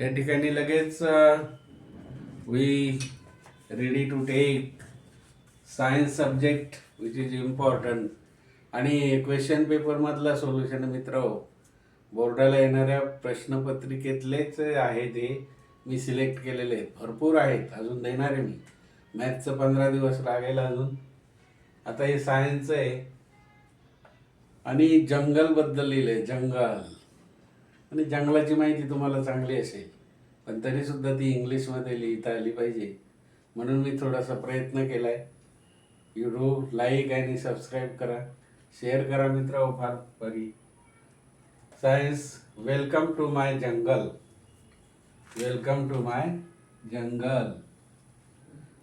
या ठिकाणी लगेच we ready to take science subject which is important. आणि क्वेश्चन पेपरमधला सोल्युशन मित्र बोर्डाला येणाऱ्या प्रश्नपत्रिकेतलेच आहे ते मी सिलेक्ट केलेले आहेत. भरपूर आहेत, अजून देणार आहे मी. मॅथचं 15 दिवस लागेल अजून. आता हे सायन्सचं आहे आणि जंगलबद्दल लिहिलं आहे. जंगल आणि जंगलाची माहिती तुम्हाला चांगली असेल, पण तरीसुद्धा ती इंग्लिशमध्ये लिहिता आली पाहिजे, म्हणून मी थोडासा प्रयत्न केला आहे. यू डू लाईक आणि सबस्क्राईब करा, शेअर करा मित्र. फार बरी science. Welcome to my jungle. Welcome to my jungle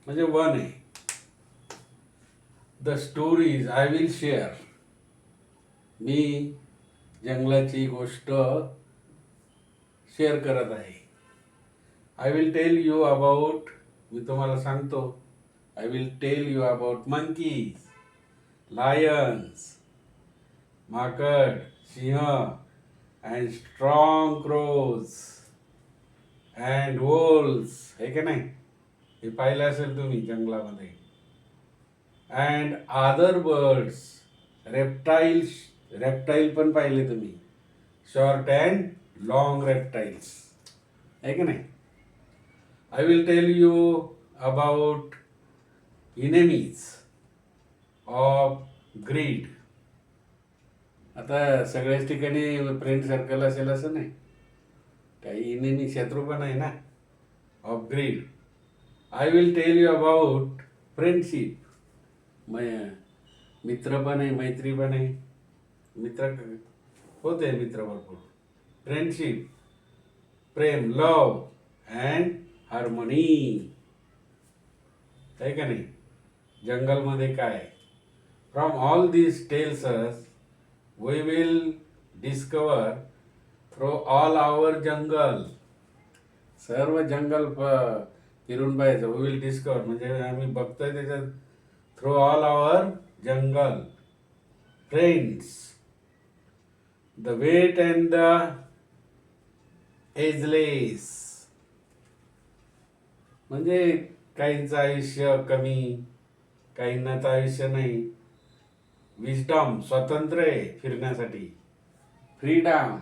म्हणजे वन आहे. The stories I will share. मी जंगलाची गोष्ट शेअर करत आहे. I will tell you about, मी तुम्हाला सांगतो. I will tell you about monkeys, lions, माकड, सिंह, and strong crows and owls. हे का नाही, हे पाहिलं असेल तुम्ही जंगलामध्ये. And other birds, reptiles, reptile पण पाहिले तुम्ही. शॉर्ट अँड लॉंग रेप्टाइल्स, आहे की नाही. I will tell you about enemies of grid. आता सगळ्याच ठिकाणी फ्रेंड सर्कल असेल असं नाही, काही इनेमी शत्रू पण आहे ना. Off grid. I will tell you about friendship. मित्र पण आहे, मैत्री पण आहे. मित्र होते, मित्र भरपूर. फ्रेंडशिप, प्रेम, लव अँड हार्मोनी, आहे का नाही. जंगलमध्ये काय. From all this tales us we will discover through all our jungle. सर्व जंगल फिरून पाहायचं. वी विल डिस्कवर म्हणजे आम्ही बघतोय त्याच्यात. Through all our jungle friends, the wet and the ageless. म्हणजे काहींचं आयुष्य कमी, काहींना तर आयुष्य नाही. विजडम, स्वातंत्र्य आहे फिरण्यासाठी. Freedom,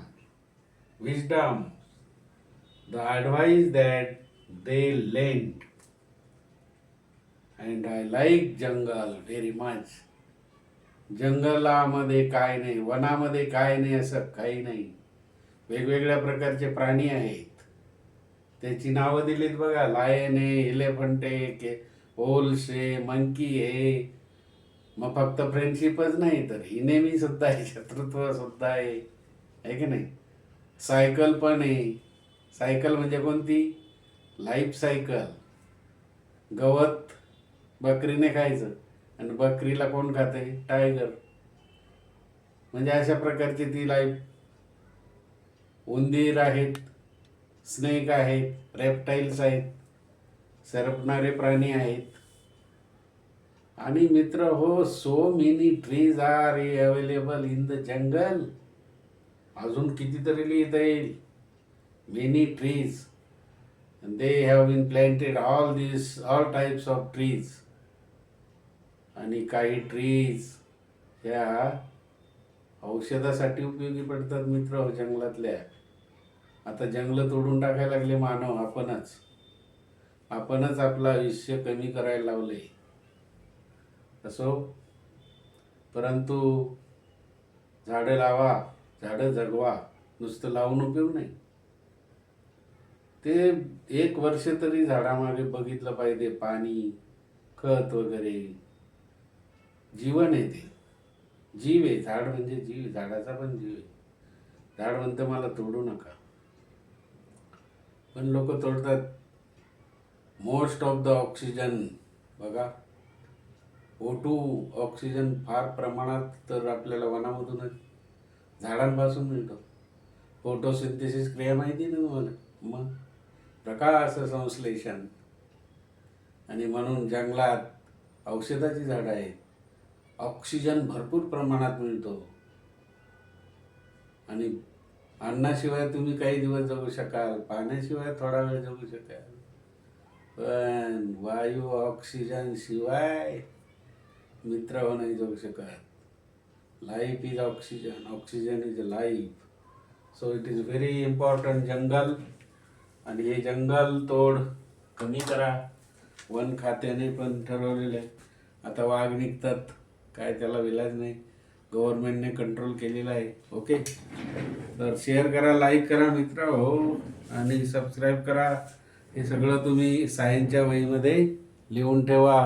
wisdom, the advice that they lent. And I like jungle very much. जंगलामध्ये काय नाही, वनामध्ये काय नाही असं काही नाही. वेगवेगळ्या प्रकारचे प्राणी आहेत, त्याची नावं दिलीत बघा. लायन आहे, एलिफंट आहे, ओल्स आहे, मंकी आहे. मग फक्त फ्रेंडशिपच नाही तर इनेमी सुद्धा आहे, शत्रुत्व सुद्धा आहे की नाही. सायकल पण आहे. सायकल म्हणजे कोणती, लाईफ सायकल. गवत बकरीने खायचं आणि बकरीला कोण खाते, टायगर. म्हणजे अशा प्रकारची ती लाईफ. उंदीर आहेत, स्नेक आहेत, रेप्टाइल्स आहेत, सरपणारे प्राणी आहेत. आणि मित्र हो, so many trees are available in the jungle. अजून कितीतरी लिहिता येईल. Many trees, they have been planted all types of trees. आणि काही ट्रीज ह्या औषधासाठी उपयोगी पडतात मित्र जंगलातल्या. आता जंगलं तोडून टाकायला लागले मानव. आपणच आपलं आयुष्य कमी करायला लावले. असो, परंतु झाडं लावा, झाडं जगवा. नुसतं लावून उपयोग नाही. ते 1 वर्ष तरी झाडामागे बघितलं पाहिजे. पाणी, खत वगैरे. जीवन आहे ते, जीव आहे. झाड म्हणजे जीव, झाडाचा पण जीव आहे. झाड म्हणतं मला तोडू नका, पण लोक तोडतात. मोस्ट ऑफ द ऑक्सिजन बघा, O2 ऑक्सिजन फार प्रमाणात तर आपल्याला वनामधूनच, झाडांपासून मिळतो. फोटोसिंथेसिस क्रिया माहिती ना तुम्हाला. मग प्रकाश संश्लेषण. आणि म्हणून जंगलात औषधाची झाडं आहेत. ऑक्सिजन भरपूर प्रमाणात मिळतो. आणि अन्नाशिवाय तुम्ही काही दिवस जगू शकाल, पाण्याशिवाय थोडा वेळ जगू शकाल, पण वायू ऑक्सिजन शिवाय मित्र हो नाही जगू शकत. Life is oxygen, oxygen is life. So it is very important jungle. आणि हे जंगल तोड कमी करा. वन खात्याने पण ठरवलेलं आहे. आता वाघ निघतात, काय त्याला विलाज नाही, गव्हर्नमेंटने कंट्रोल केलेला आहे. ओके, तर शेअर करा, लाईक करा मित्र हो, आणि सबस्क्राईब करा. हे सगळं तुम्ही सायन्सच्या वहीमध्ये लिहून ठेवा.